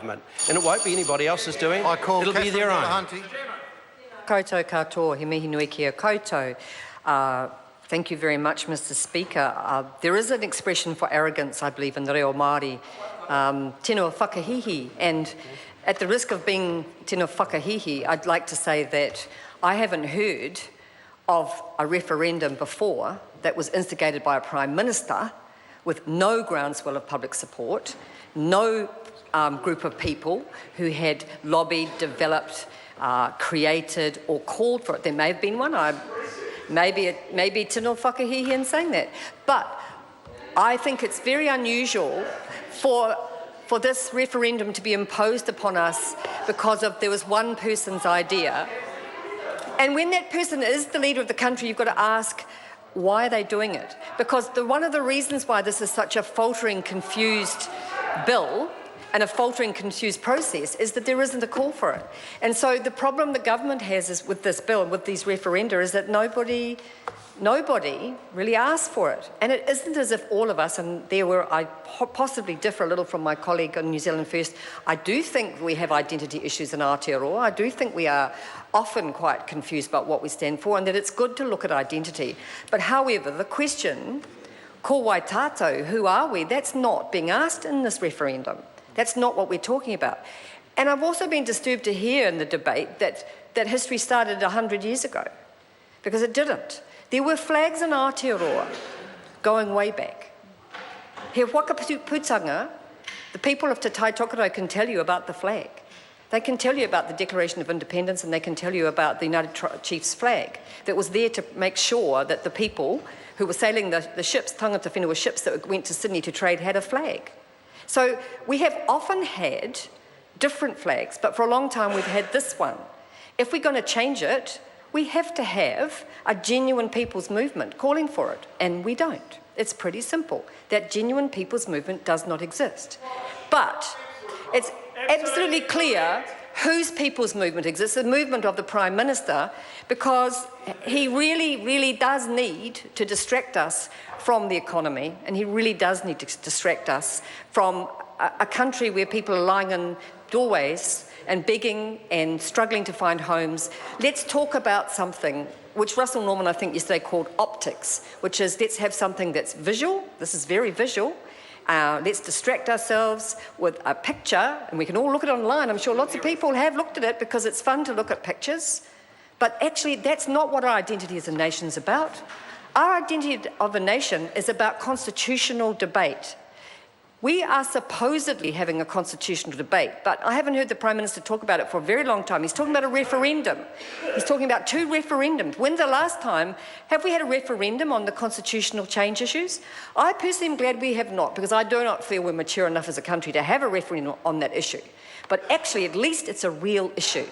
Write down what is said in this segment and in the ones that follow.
government, and it won't be anybody else's doing. It'll be their own. Koutou katoa, he mihi nui kia koutou. Thank you very much, Mr. Speaker. There is an expression for arrogance, I believe, in the reo Māori, tino whakahihi, and at the risk of being tino whakahihi, I'd like to say that I haven't heard of a referendum before that was instigated by a Prime Minister with no groundswell of public support, no group of people who had lobbied, developed, created or called for it. There may have been one. Maybe tino whakahihi in saying that. But I think it's very unusual for this referendum to be imposed upon us because there was one person's idea. And when that person is the leader of the country, you've got to ask, why are they doing it? Because one of the reasons why this is such a faltering, confused bill and a faltering, confused process is that there isn't a call for it. And so the problem the government has is with this bill, with these referenda, is that nobody really asked for it. And it isn't as if all of us, and I possibly differ a little from my colleague on New Zealand First, I do think we have identity issues in Aotearoa. I do think we are often quite confused about what we stand for, and that it's good to look at identity. But however, the question, ko wai tātou, who are we, that's not being asked in this referendum. That's not what we're talking about. And I've also been disturbed to hear in the debate that history started 100 years ago, because it didn't. There were flags in Aotearoa going way back. He whakaputanga, the people of Te Tai Tokerau can tell you about the flag. They can tell you about the Declaration of Independence, and they can tell you about the United Chiefs flag that was there to make sure that the people who were sailing the ships, tangata whenua ships that went to Sydney to trade, had a flag. So we have often had different flags, but for a long time we've had this one. If we're going to change it, we have to have a genuine people's movement calling for it, and we don't. It's pretty simple. That genuine people's movement does not exist. But it's absolutely clear whose people's movement exists, the movement of the Prime Minister, because he really, really does need to distract us from the economy, and he really does need to distract us from a country where people are lying in doorways and begging and struggling to find homes. Let's talk about something which Russell Norman, I think, yesterday called optics, which is let's have something that's visual. This is very visual. Let's distract ourselves with a picture, and we can all look at it online. I'm sure lots of people have looked at it because it's fun to look at pictures. But actually, that's not what our identity as a nation is about. Our identity of a nation is about constitutional debate. We are supposedly having a constitutional debate, but I haven't heard the Prime Minister talk about it for a very long time. He's talking about a referendum. He's talking about 2 referendums. When's the last time have we had a referendum on the constitutional change issues? I personally am glad we have not, because I do not feel we're mature enough as a country to have a referendum on that issue. But actually, at least it's a real issue.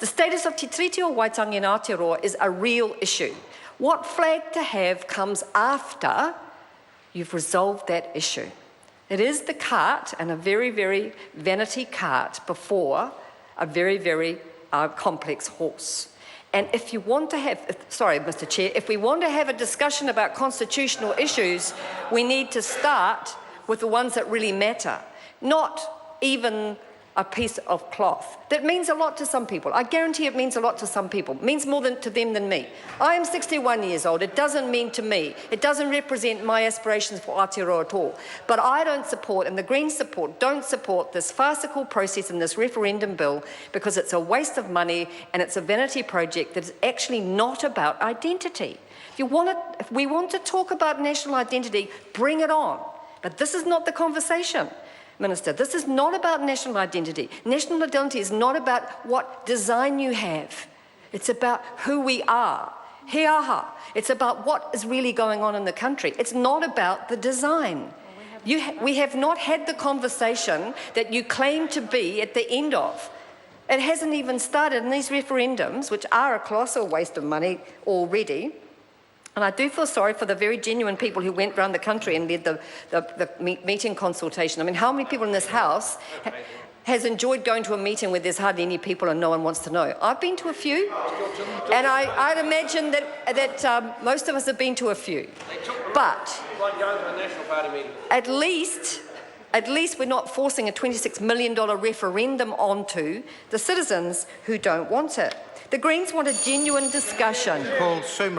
The status of Te Tiriti o Waitangi in Aotearoa is a real issue. What flag to have comes after you've resolved that issue. It is the cart, and a very, very vanity cart, before a very, very complex horse. And if you want to have, sorry, Mr. Chair, if we want to have a discussion about constitutional issues, we need to start with the ones that really matter, not even a piece of cloth. That means a lot to some people. I guarantee it means a lot to some people. It means more to them than me. I am 61 years old. It doesn't mean to me. It doesn't represent my aspirations for Aotearoa at all. But I don't support, and the Greens don't support this farcical process in this referendum bill, because it's a waste of money and it's a vanity project that is actually not about identity. If we want to talk about national identity, bring it on. But this is not the conversation. Minister, this is not about national identity. National identity is not about what design you have. It's about who we are. He aha. It's about what is really going on in the country. It's not about the design. We have not had the conversation that you claim to be at the end of. It hasn't even started in these referendums, which are a colossal waste of money already. And I do feel sorry for the very genuine people who went around the country and led the meeting consultation. I mean, how many people in this House has enjoyed going to a meeting where there's hardly any people and no one wants to know? I've been to a few, and I'd imagine that most of us have been to a few. But at least at least we're not forcing a $26 million referendum onto the citizens who don't want it. The Greens want a genuine discussion.